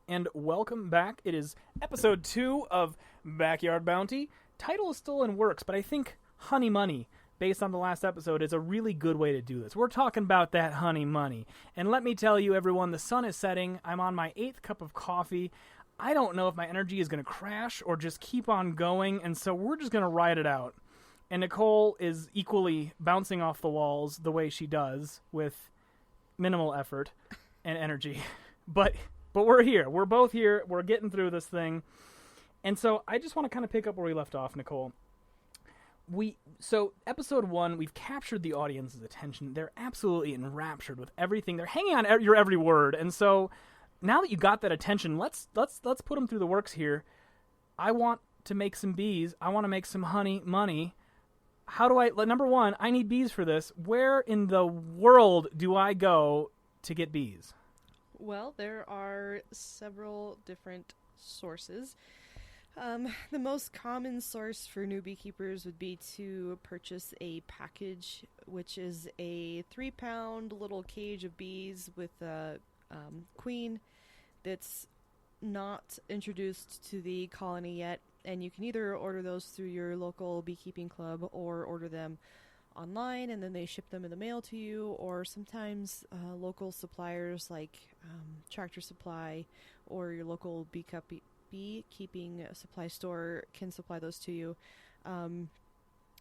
and welcome back. It is episode 2 of Backyard Bounty. Title is still in works, but I think honey money, based on the last episode, is a really good way to do this. We're talking about that honey money. And let me tell you, everyone, the sun is setting. I'm on my 8th cup of coffee. I don't know if my energy is going to crash or just keep on going, and so we're just going to ride it out. And Nicole is equally bouncing off the walls the way she does, with minimal effort and energy. But we're here. We're both here. We're getting through this thing. And so I just want to kind of pick up where we left off, Nicole. So episode 1, we've captured the audience's attention. They're absolutely enraptured with everything. They're hanging on your every word. And so now that you got that attention, let's put them through the works here. I want to make some bees. I want to make some honey money. How do I... Number 1, I need bees for this. Where in the world do I go to get bees? Well, there are several different sources. The most common source for new beekeepers would be to purchase a package, which is a 3-pound little cage of bees with a queen that's not introduced to the colony yet. And you can either order those through your local beekeeping club or order them online and then they ship them in the mail to you, or sometimes local suppliers like Tractor Supply or your local beekeeping supply store can supply those to you.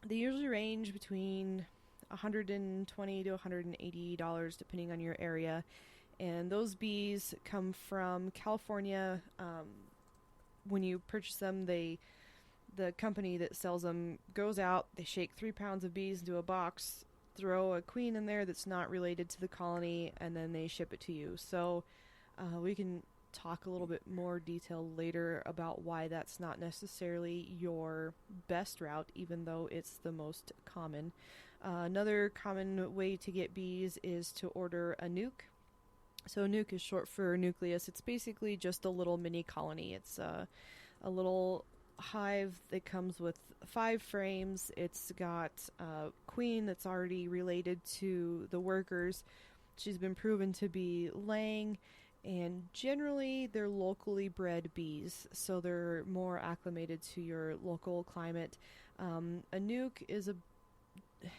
They usually range between $120 to $180 depending on your area, and those bees come from California. When you purchase them, the company that sells them goes out, they shake 3 pounds of bees into a box, throw a queen in there that's not related to the colony, and then they ship it to you. So we can talk a little bit more detail later about why that's not necessarily your best route, even though it's the most common. Another common way to get bees is to order a nuke. So nuke is short for nucleus. It's basically just a little mini colony. It's a little hive that comes with 5 frames. It's got a queen that's already related to the workers. She's been proven to be laying, and generally they're locally bred bees, so they're more acclimated to your local climate. A nuke is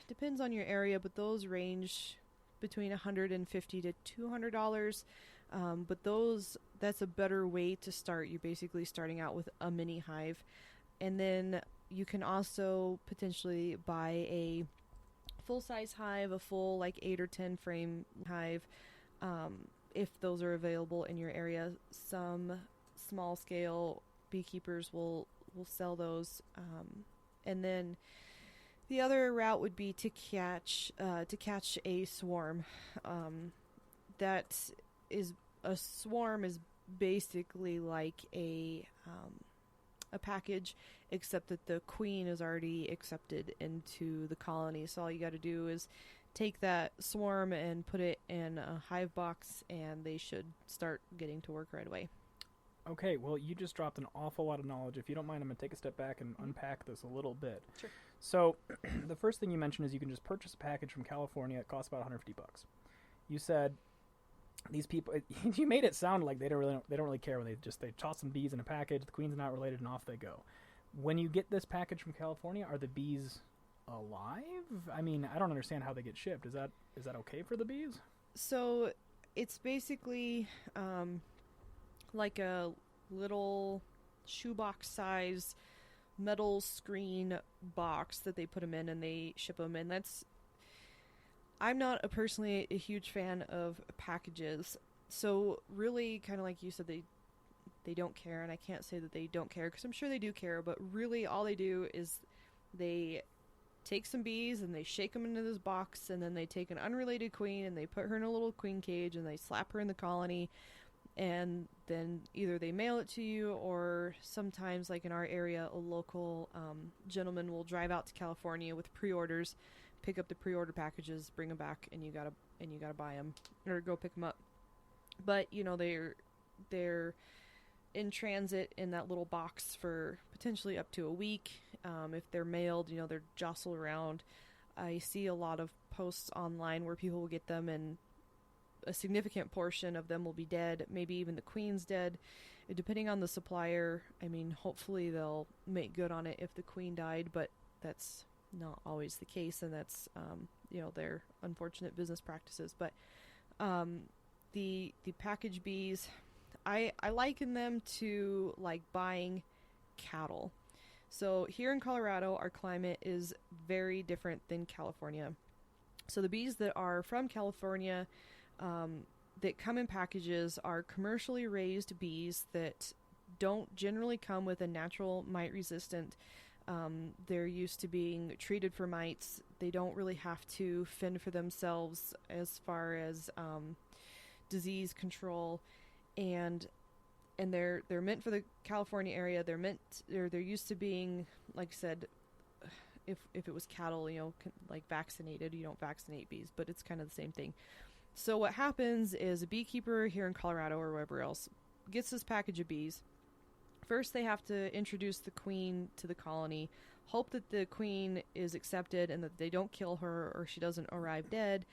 depends on your area, but those range between $150 to $200. But that's a better way to start. You're basically starting out with a mini hive. And then you can also potentially buy a full-size hive, a full 8 or 10 frame hive, if those are available in your area. Some small-scale beekeepers will sell those. And then the other route would be to catch a swarm. A swarm is basically like a package, except that the queen is already accepted into the colony. So all you got to do is take that swarm and put it in a hive box, and they should start getting to work right away. Okay, well, you just dropped an awful lot of knowledge. If you don't mind, I'm going to take a step back and unpack this a little bit. Sure. So, the first thing you mentioned is you can just purchase a package from California. It costs about $150. You said these people. You made it sound like they don't really care when they toss some bees in a package. The queen's not related, and off they go. When you get this package from California, are the bees alive? I mean, I don't understand how they get shipped. Is that okay for the bees? So, it's basically like a little shoebox size metal screen box that they put them in and they ship them. And I'm not personally a huge fan of packages. So really, kind of like you said, they don't care, and I can't say that they don't care because I'm sure they do care, but really all they do is they take some bees and they shake them into this box, and then they take an unrelated queen and they put her in a little queen cage and they slap her in the colony. And then either they mail it to you, or sometimes, like in our area, a local gentleman will drive out to California with pre-orders, pick up the pre-order packages, bring them back, and you gotta buy them or go pick them up. But they're in transit in that little box for potentially up to a week. If they're mailed, they're jostled around. I see a lot of posts online where people will get them and a significant portion of them will be dead, maybe even the queen's dead. Depending on the supplier, I mean, hopefully they'll make good on it if the queen died, but that's not always the case, and that's, their unfortunate business practices. But the package bees, I liken them to like buying cattle. So here in Colorado, our climate is very different than California. So the bees that are from California that come in packages are commercially raised bees that don't generally come with a natural mite resistant. They're used to being treated for mites. They don't really have to fend for themselves as far as disease control, and they're meant for the California area. They're used to being, like I said, if it was cattle, like vaccinated. You don't vaccinate bees, but it's kind of the same thing. So what happens is a beekeeper here in Colorado or wherever else gets this package of bees. First, they have to introduce the queen to the colony, hope that the queen is accepted and that they don't kill her or she doesn't arrive dead.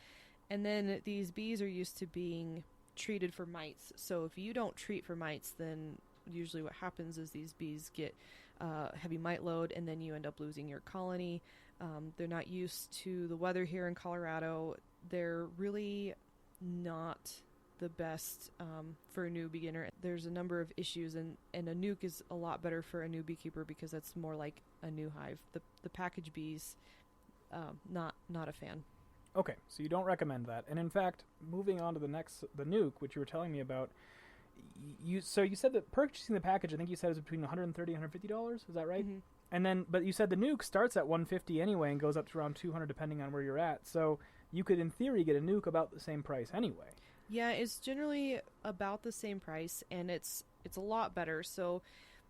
And then these bees are used to being treated for mites. So if you don't treat for mites, then usually what happens is these bees get heavy mite load, and then you end up losing your colony. They're not used to the weather here in Colorado. They're really not the best for a new beginner. There's a number of issues, and a nuke is a lot better for a new beekeeper because that's more like a new hive. The package bees, not a fan. Okay, so you don't recommend that. And in fact, moving on to the nuke, which you were telling me about, you said that purchasing the package, I think you said, is between $130 and $150. Is that right? Mm-hmm. And then, but you said the nuke starts at $150 anyway and goes up to around $200 depending on where you're at. So you could, in theory, get a nuke about the same price anyway. Yeah, it's generally about the same price, and it's a lot better. So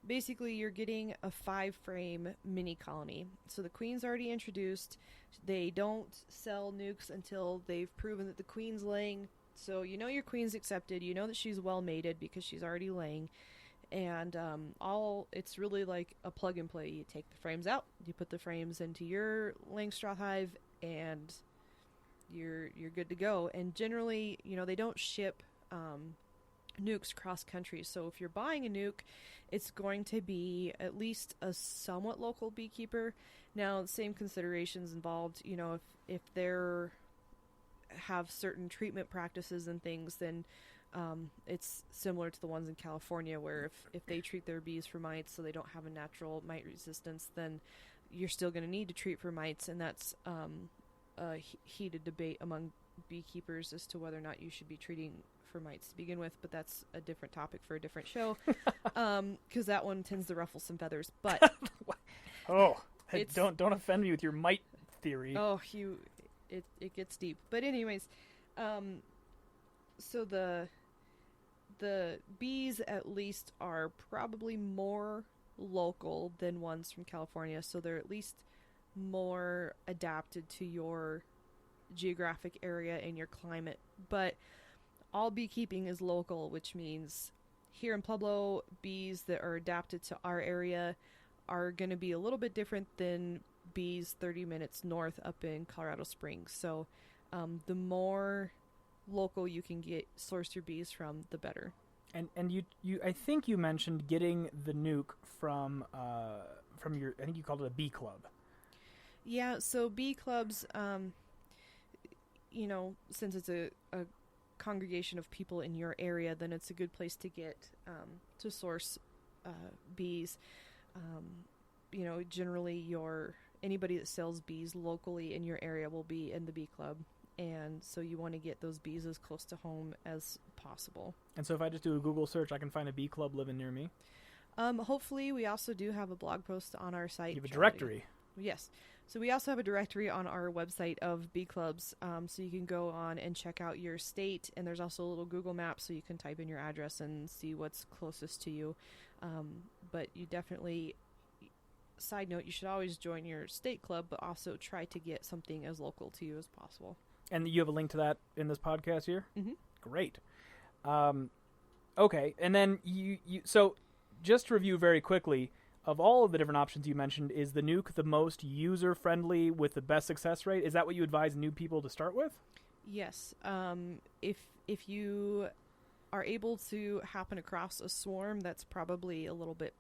basically, you're getting a 5-frame mini colony. So the queen's already introduced. They don't sell nukes until they've proven that the queen's laying. So you know your queen's accepted. You know that she's well mated because she's already laying. And it's really like a plug and play. You take the frames out, you put the frames into your laying straw hive, and you're good to go. And generally, they don't ship nukes cross country. So if you're buying a nuke, it's going to be at least a somewhat local beekeeper. Now, same considerations involved. If they're have certain treatment practices and things, then it's similar to the ones in California, where if they treat their bees for mites so they don't have a natural mite resistance, then you're still going to need to treat for mites, and that's a heated debate among beekeepers as to whether or not you should be treating for mites to begin with, but that's a different topic for a different show, because that one tends to ruffle some feathers. But don't offend me with your mite theory. It gets deep. But anyways, so the bees at least are probably more local than ones from California, so they're at least more adapted to your geographic area and your climate. But all beekeeping is local, which means here in Pueblo, bees that are adapted to our area are going to be a little bit different than bees 30 minutes north up in Colorado Springs. So the more local you can source your bees from, the better. And you I think you mentioned getting the nuke from your, I think you called it a bee club. Yeah, so bee clubs, since it's a congregation of people in your area, then it's a good place to get to source bees. Generally anybody that sells bees locally in your area will be in the bee club, and so you want to get those bees as close to home as possible. And so if I just do a Google search, I can find a bee club living near me? Hopefully. We also do have a blog post on our site. You have a directory? Yes. So we also have a directory on our website of bee clubs, so you can go on and check out your state, and there's also a little Google map so you can type in your address and see what's closest to you. But you definitely, side note, you should always join your state club, but also try to get something as local to you as possible. And you have a link to that in this podcast here? Mm-hmm. Great. Okay, and then so just to review very quickly, of all of the different options you mentioned, is the nuke the most user-friendly with the best success rate? Is that what you advise new people to start with? Yes. If if you are able to happen across a swarm, that's probably a little bit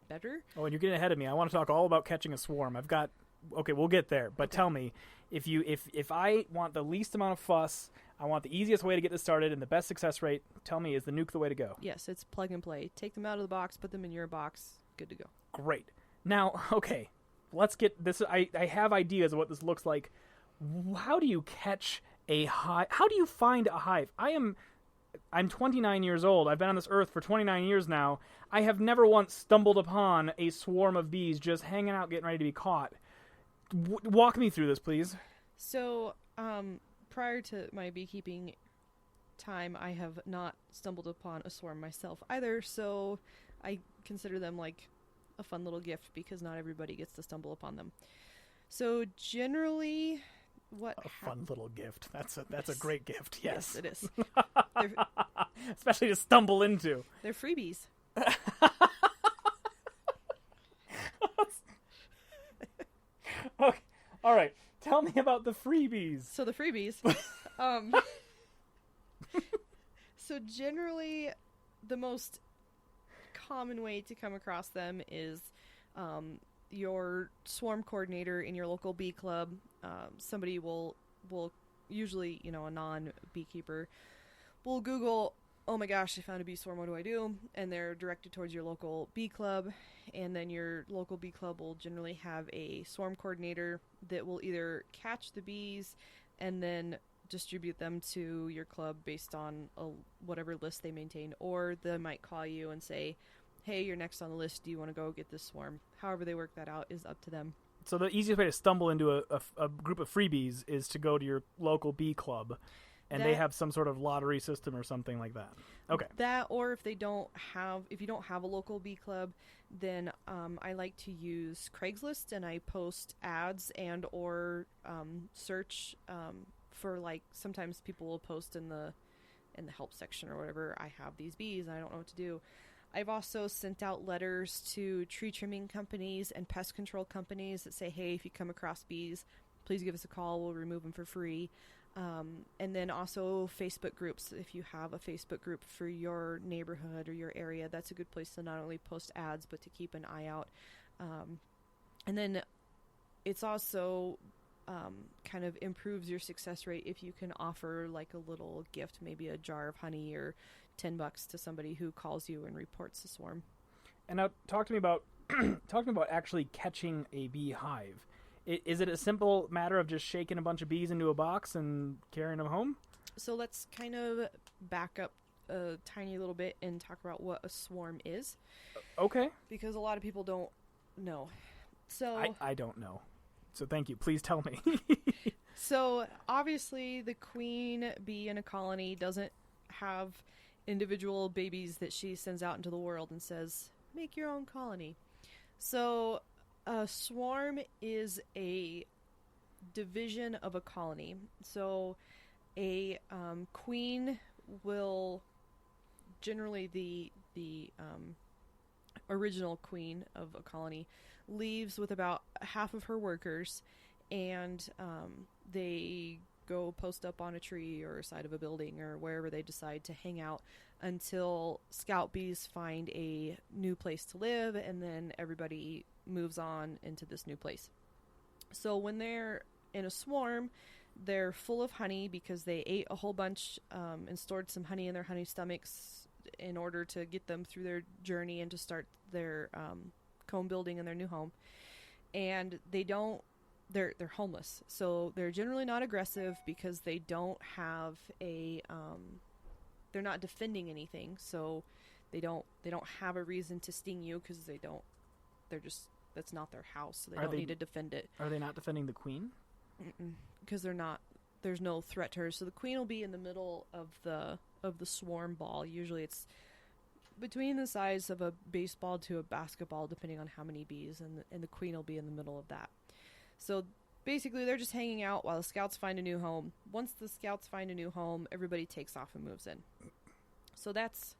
better. Oh, and you're getting ahead of me. I want to talk all about catching a swarm. Okay, we'll get there. But tell me, if I want the least amount of fuss, I want the easiest way to get this started and the best success rate, tell me, is the nuke the way to go? Yes, it's plug and play. Take them out of the box, put them in your box, good to go. Great. Now, okay, let's get this. I have ideas of what this looks like. How do you catch a hive? How do you find a hive? I'm 29 years old. I've been on this earth for 29 years now. I have never once stumbled upon a swarm of bees just hanging out, getting ready to be caught. Walk me through this, please. So, prior to my beekeeping time, I have not stumbled upon a swarm myself either, so I consider them like a fun little gift because not everybody gets to stumble upon them. So generally, fun little gift. That's a great gift. Yes, it is. Especially to stumble into. They're freebies. Okay. All right. Tell me about the freebies. So the freebies. So generally, the most common way to come across them is your swarm coordinator in your local bee club. Somebody will usually, a non-beekeeper, will Google, oh my gosh, I found a bee swarm, what do I do? And they're directed towards your local bee club, and then your local bee club will generally have a swarm coordinator that will either catch the bees and then distribute them to your club based on whatever list they maintain, or they might call you and say, hey, you're next on the list, do you want to go get this swarm? However they work that out is up to them. So the easiest way to stumble into a group of freebies is to go to your local bee club, and they have some sort of lottery system or something like that. Okay. That, or if you don't have a local bee club, then I like to use Craigslist, and I post ads and or search for, like, sometimes people will post in the help section or whatever, I have these bees and I don't know what to do. I've also sent out letters to tree trimming companies and pest control companies that say, hey, if you come across bees, please give us a call. We'll remove them for free. And then also Facebook groups. If you have a Facebook group for your neighborhood or your area, that's a good place to not only post ads, but to keep an eye out. And then it's also kind of improves your success rate if you can offer like a little gift, maybe a jar of honey or $10 to somebody who calls you and reports the swarm. And now talk to me about actually catching a beehive. Is it a simple matter of just shaking a bunch of bees into a box and carrying them home? So let's kind of back up a tiny little bit and talk about what a swarm is. Okay. Because a lot of people don't know. So I don't know. So thank you. Please tell me. So obviously the queen bee in a colony doesn't have individual babies that she sends out into the world and says, make your own colony. So a swarm is a division of a colony. So a queen will generally the original queen of a colony leaves with about half of her workers, and they go post up on a tree or side of a building or wherever they decide to hang out until scout bees find a new place to live, and then everybody moves on into this new place. So when they're in a swarm, they're full of honey because they ate a whole bunch and stored some honey in their honey stomachs in order to get them through their journey and to start their comb building in their new home. And they're homeless, so they're generally not aggressive because they don't have they're not defending anything, so they don't have a reason to sting you because that's not their house, so they don't need to defend it. Are they not defending the queen? Because there's no threat to her. So the queen will be in the middle of the swarm ball. Usually it's between the size of a baseball to a basketball, depending on how many bees, and the queen will be in the middle of that. So basically they're just hanging out while the scouts find a new home. Once the scouts find a new home, everybody takes off and moves in. So that's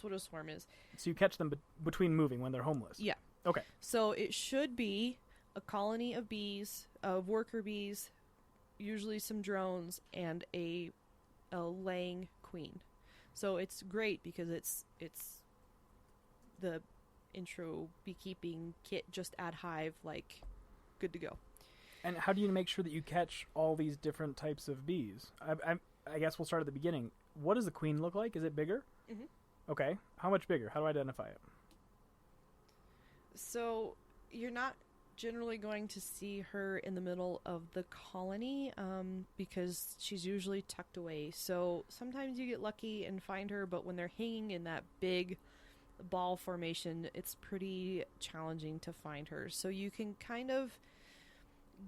what a swarm is. So you catch them between moving when they're homeless? Yeah. Okay. So it should be a colony of bees, of worker bees, usually some drones, and a laying queen. So it's great because it's the intro beekeeping kit, just add hive, like, good to go. And how do you make sure that you catch all these different types of bees? I guess we'll start at the beginning. What does the queen look like? Is it bigger? Mm-hmm. Okay. How much bigger? How do I identify it? So you're not generally going to see her in the middle of the colony because she's usually tucked away. So sometimes you get lucky and find her, but when they're hanging in that big ball formation, it's pretty challenging to find her. So you can kind of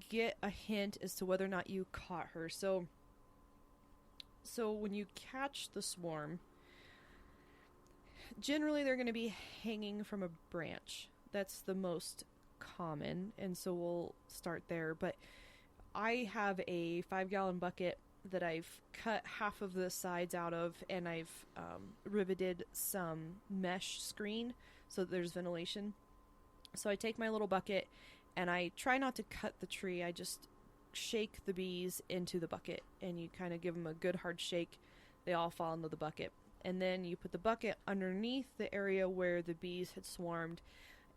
get a hint as to whether or not you caught her. So when you catch the swarm, generally they're going to be hanging from a branch. That's the most common, and so we'll start there. But I have a 5-gallon bucket that I've cut half of the sides out of, and I've riveted some mesh screen so that there's ventilation. So I take my little bucket and I try not to cut the tree. I just shake the bees into the bucket, and you kind of give them a good hard shake. They all fall into the bucket, and then you put the bucket underneath the area where the bees had swarmed.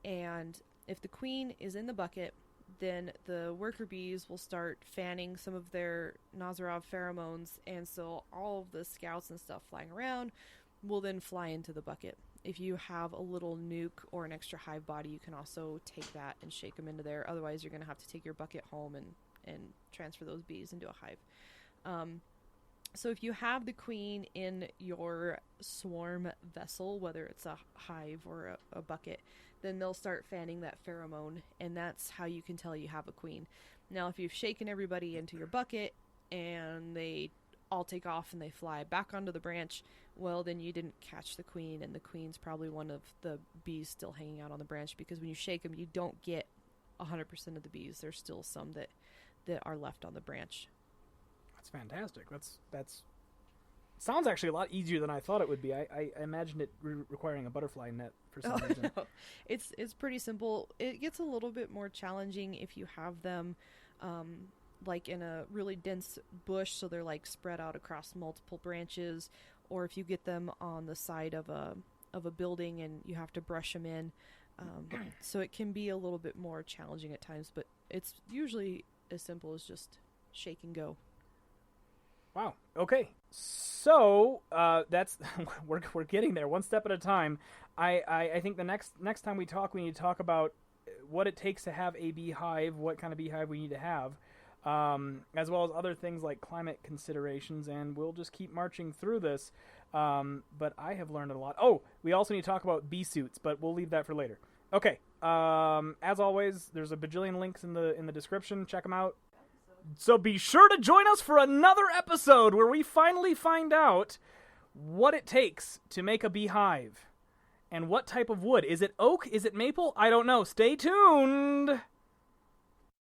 And if the queen is in the bucket, then the worker bees will start fanning some of their Nazarov pheromones, and so all of the scouts and stuff flying around will then fly into the bucket. If you have a little nuke or an extra hive body, you can also take that and shake them into there. Otherwise, you're going to have to take your bucket home and transfer those bees into a hive. So if you have the queen in your swarm vessel, whether it's a hive or a bucket, then they'll start fanning that pheromone, and that's how you can tell you have a queen. Now, if you've shaken everybody into your bucket and they all take off and they fly back onto the branch, well, then you didn't catch the queen, and the queen's probably one of the bees still hanging out on the branch, because when you shake them, you don't get 100% of the bees. There's still some that are left on the branch. That's fantastic. That's sounds actually a lot easier than I thought it would be. I imagined it requiring a butterfly net for some reason. No. It's pretty simple. It gets a little bit more challenging if you have them like in a really dense bush, so they're like spread out across multiple branches, or if you get them on the side of a building and you have to brush them in. So it can be a little bit more challenging at times, but it's usually as simple as just shake and go. Wow. Okay. So that's we're getting there one step at a time. I think the next time we need to talk about what it takes to have a beehive, what kind of beehive we need to have, as well as other things like climate considerations, and we'll just keep marching through this. But I have learned a lot. Oh, we also need to talk about bee suits, but we'll leave that for later. Okay. As always, there's a bajillion links in the description. Check them out. So be sure to join us for another episode where we finally find out what it takes to make a beehive. And what type of wood. Is it oak? Is it maple? I don't know. Stay tuned!